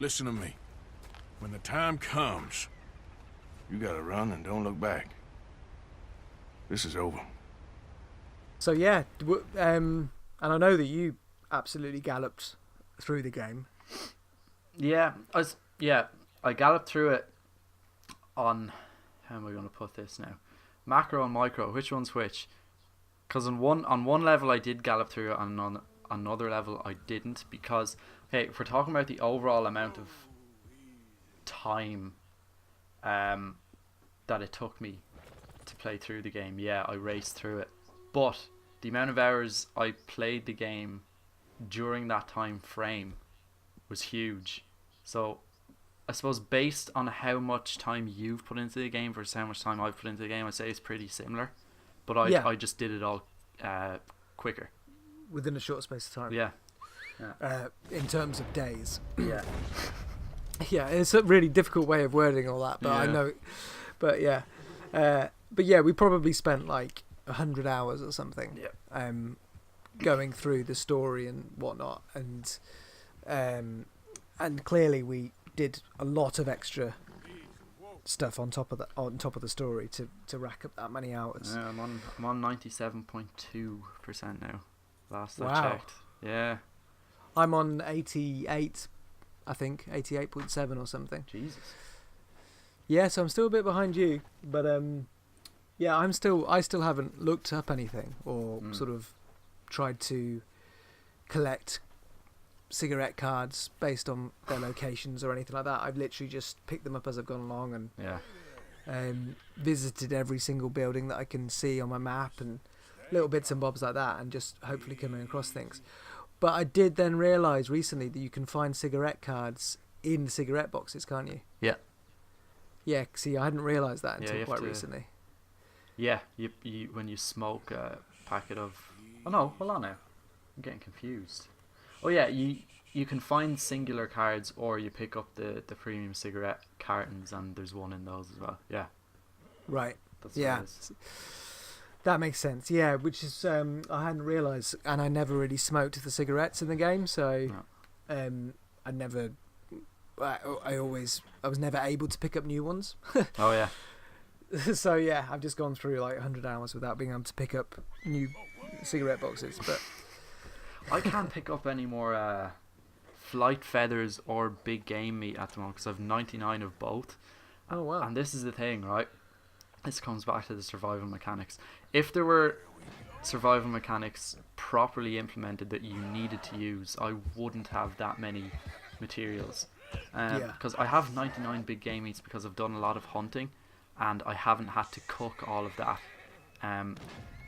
Listen to me. When the time comes, you gotta run and don't look back. This is over. So yeah, and I know that you absolutely galloped through the game. Yeah, I galloped through it on, how am I going to put this now? Macro and micro, which one's which? Because on one level I did gallop through it, and on another level I didn't, because, okay, if we're talking about the overall amount of time that it took me to play through the game, yeah, I raced through it. But the amount of hours I played the game during that time frame was huge. So I suppose based on how much time you've put into the game versus how much time I've put into the game, I'd say it's pretty similar. But I just did it all quicker. Within a short space of time. Yeah. In terms of days. Yeah. Yeah, it's a really difficult way of wording all that, but I know. But yeah. We probably spent like 100 hours or something. Yeah. Going through the story and whatnot, and clearly we did a lot of extra stuff on top of the story to rack up that many hours. Yeah, I'm on 97.2% now. Last I Wow. checked. Yeah. I'm on 88, I think 88.7 or something. Jesus. Yeah, so I'm still a bit behind you, but yeah, I still haven't looked up anything or sort of tried to collect cigarette cards based on their locations or anything like that. I've literally just picked them up as I've gone along and visited every single building that I can see on my map and little bits and bobs like that, and just hopefully coming across things. But I did then realise recently that you can find cigarette cards in cigarette boxes, can't you? Yeah. Yeah, see, I hadn't realised that Yeah, until you quite have to- recently. Yeah, you when you smoke a packet of... Oh no, hold on now. I'm getting confused. Oh yeah, you can find singular cards, or you pick up the premium cigarette cartons, and there's one in those as well. Yeah. Right. That's Yeah. what it is. That makes sense. Yeah, which is I hadn't realised, and I never really smoked the cigarettes in the game, so I never. I was never able to pick up new ones. Oh yeah. So yeah, I've just gone through like 100 hours without being able to pick up new cigarette boxes. But I can't pick up any more flight feathers or big game meat at the moment because I've 99 of both. Oh wow! And this is the thing, right? This comes back to the survival mechanics. If there were survival mechanics properly implemented that you needed to use, I wouldn't have that many materials. Because I have 99 big game meats because I've done a lot of hunting, and I haven't had to cook all of that. And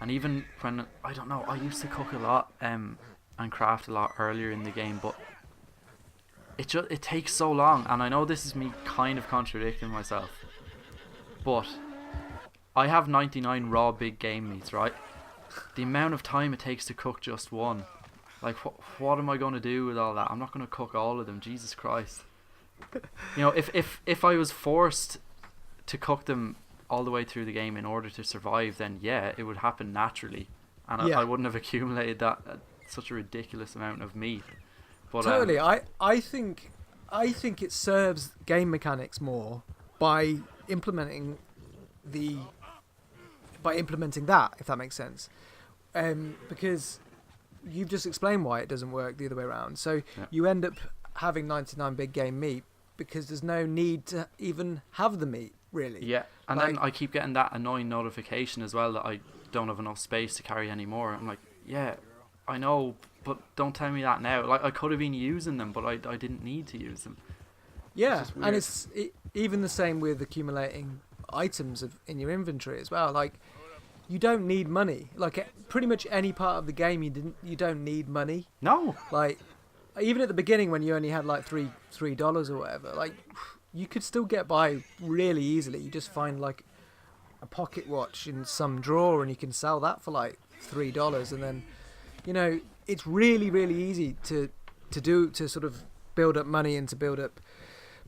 even when, I don't know, I used to cook a lot and craft a lot earlier in the game, but it takes so long. And I know this is me kind of contradicting myself, but I have 99 raw big game meats, right? The amount of time it takes to cook just one, like what am I going to do with all that? I'm not going to cook all of them. Jesus Christ. You know, if I was forced to cook them all the way through the game in order to survive, then yeah, it would happen naturally, and I wouldn't have accumulated that such a ridiculous amount of meat. But totally, I think it serves game mechanics more by implementing that, if that makes sense, because you've just explained why it doesn't work the other way around. So you end up having 99 big game meat because there's no need to even have the meat, really. Yeah, and then I keep getting that annoying notification as well that I don't have enough space to carry anymore. I'm like, yeah, I know, but don't tell me that now. Like, I could have been using them, but I didn't need to use them. Yeah, and it's even the same with accumulating items in your inventory as well. Like, you don't need money. Like, pretty much any part of the game, you don't need money. No. Like, even at the beginning when you only had like $3 or whatever, like, you could still get by really easily. You just find like a pocket watch in some drawer and you can sell that for like $3, and then, you know, it's really, really easy to sort of build up money and to build up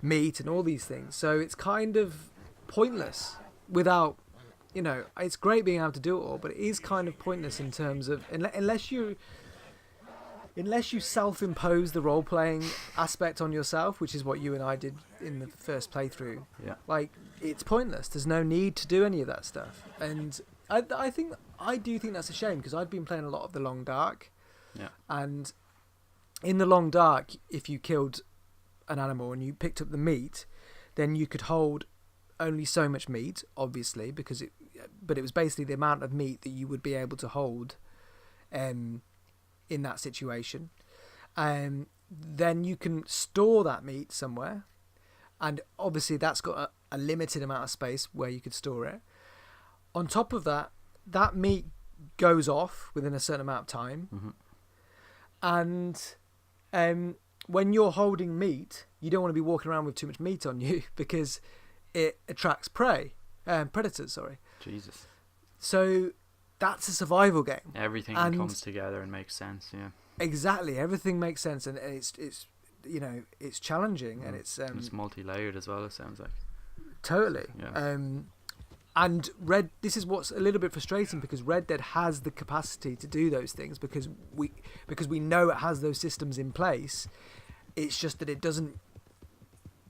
meat and all these things. So it's kind of pointless without, you know, it's great being able to do it all, but it is kind of pointless in terms of unless you unless you self-impose the role-playing aspect on yourself, which is what you and I did in the first playthrough, Yeah. like, it's pointless. There's no need to do any of that stuff. And I do think that's a shame, because I'd been playing a lot of The Long Dark. Yeah. And in The Long Dark, if you killed an animal and you picked up the meat, then you could hold only so much meat, obviously, but it was basically the amount of meat that you would be able to hold in that situation. Then you can store that meat somewhere, and obviously that's got a limited amount of space where you could store it. On top of that, that meat goes off within a certain amount of time. Mm-hmm. And when you're holding meat, you don't want to be walking around with too much meat on you, because it attracts predators, sorry. Jesus. So that's a survival game. Everything And comes together and makes sense, yeah. exactly, everything makes sense, and it's you know, it's challenging, and it's multi-layered as well, it sounds like. totally. Yeah. And this is what's a little bit frustrating, because Red Dead has the capacity to do those things, because we know it has those systems in place. It's just that it doesn't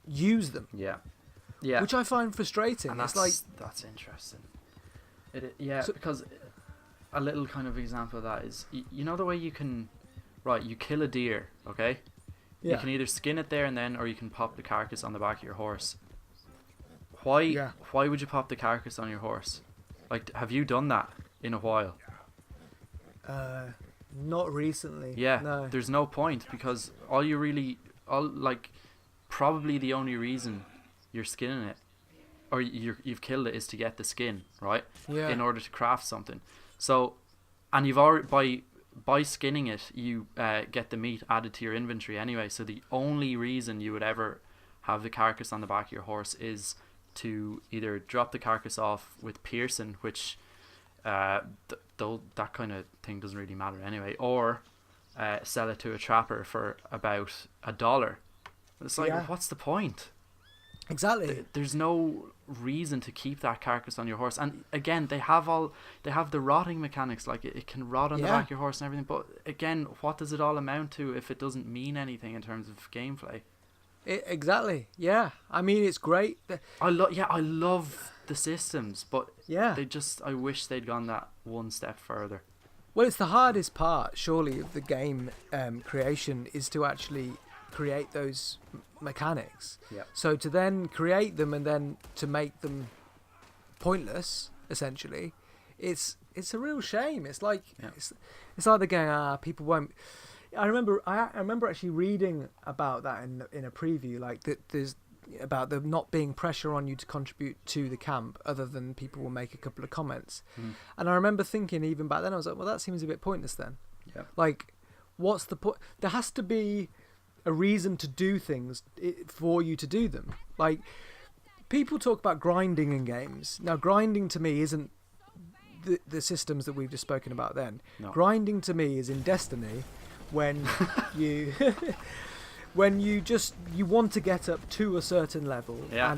use them. Yeah. Yeah. Which I find frustrating. And it's like, that's interesting. Yeah, So- because a little kind of example of that is, you know the way you can, right, you kill a deer, okay? yeah, You can either skin it there and then, or you can pop the carcass on the back of your horse. Why would you pop the carcass on your horse? Like, have you done that in a while? not recently. Yeah, No. there's no point, because probably the only reason you're skinning it, or you've killed it, is to get the skin, right? Yeah. In order to craft something. So, and you've already, by skinning it, you get the meat added to your inventory anyway. So the only reason you would ever have the carcass on the back of your horse is to either drop the carcass off with piercing, which though that kind of thing doesn't really matter anyway, or sell it to a trapper for about $1. It's like, Yeah. what's the point? Exactly. There's no reason to keep that carcass on your horse. And again, they have the rotting mechanics, like it can rot on the Yeah. back of your horse and everything, but again, what does it all amount to if it doesn't mean anything in terms of gameplay? Exactly. Yeah. I mean, it's great. I love the systems, but Yeah. I wish they'd gone that one step further. Well, it's the hardest part, surely, of the game creation, is to actually create those mechanics. Yeah. So to then create them and then to make them pointless, essentially, it's a real shame. It's like Yeah. it's like they're going, people won't. I remember actually reading about that in a preview, like that there's about there not being pressure on you to contribute to the camp, other than people will make a couple of comments. And I remember thinking, even back then, I was like, well, that seems a bit pointless then. Yeah. Like, what's the point? There has to be a reason to do things for you to do them. Like, people talk about grinding in games. Now, grinding to me isn't the systems that we've just spoken about then. No. Grinding to me is in Destiny, when you you want to get up to a certain level, Yeah.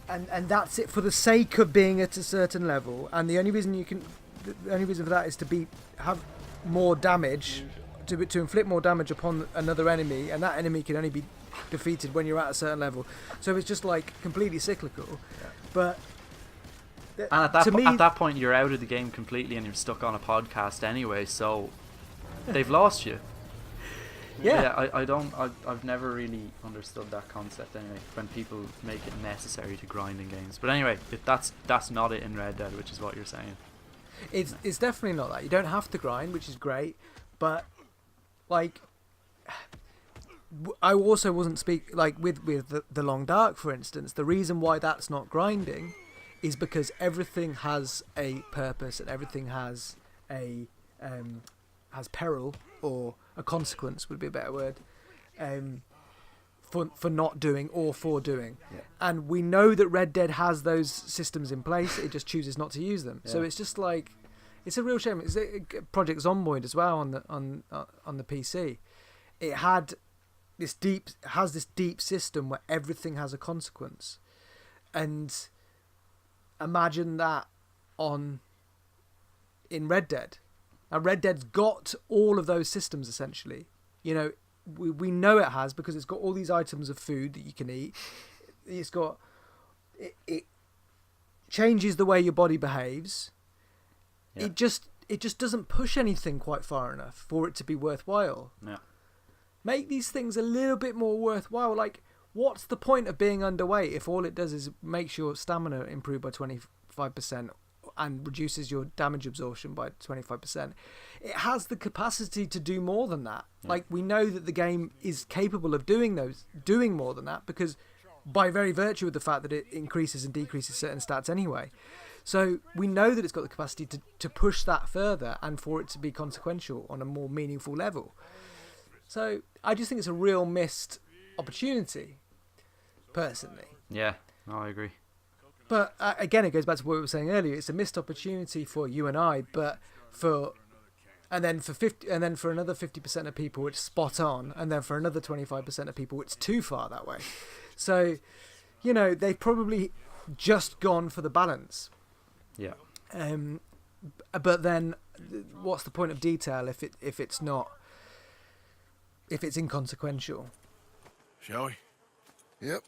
and that's it, for the sake of being at a certain level, and the only reason for that is to have more damage, to inflict more damage upon another enemy, and that enemy can only be defeated when you're at a certain level. So it's just like completely cyclical. But And at to me, that point, you're out of the game completely, and you're stuck on a podcast anyway. So they've lost you. yeah, I've never really understood that concept anyway, when people make it necessary to grind in games. But anyway, that's not it in Red Dead, which is what you're saying. it's definitely not that. You don't have to grind, which is great, but like, I also wasn't with the Long Dark, for instance. The reason why that's not grinding is because everything has a purpose, and everything has peril, or a consequence would be a better word, for not doing or for doing. Yeah. And we know that Red Dead has those systems in place. It just chooses not to use them. So Yeah. it's just like, it's a real shame. It's Project Zomboid as well on the PC. It had this deep system where everything has a consequence, and imagine that in Red Dead. Now, Red Dead's got all of those systems, essentially. You know, we know it has because it's got all these items of food that you can eat. It's got... It changes the way your body behaves. Yeah. It just doesn't push anything quite far enough for it to be worthwhile. Yeah. Make these things a little bit more worthwhile. Like, what's the point of being underweight if all it does is makes your stamina improve by 25% and reduces your damage absorption by 25%? It has the capacity to do more than that. Yeah. Like, we know that the game is capable of doing more than that because by very virtue of the fact that it increases and decreases certain stats anyway. So we know that it's got the capacity to push that further and for it to be consequential on a more meaningful level. So I just think it's a real missed opportunity, personally. Yeah, no, I agree. But again, it goes back to what we were saying earlier. It's a missed opportunity for you and I, but for another 50% of people, it's spot on, and then for another 25% of people, it's too far that way. So, you know, they've probably just gone for the balance. Yeah. But then, what's the point of detail if it's inconsequential? Shall we? Yep.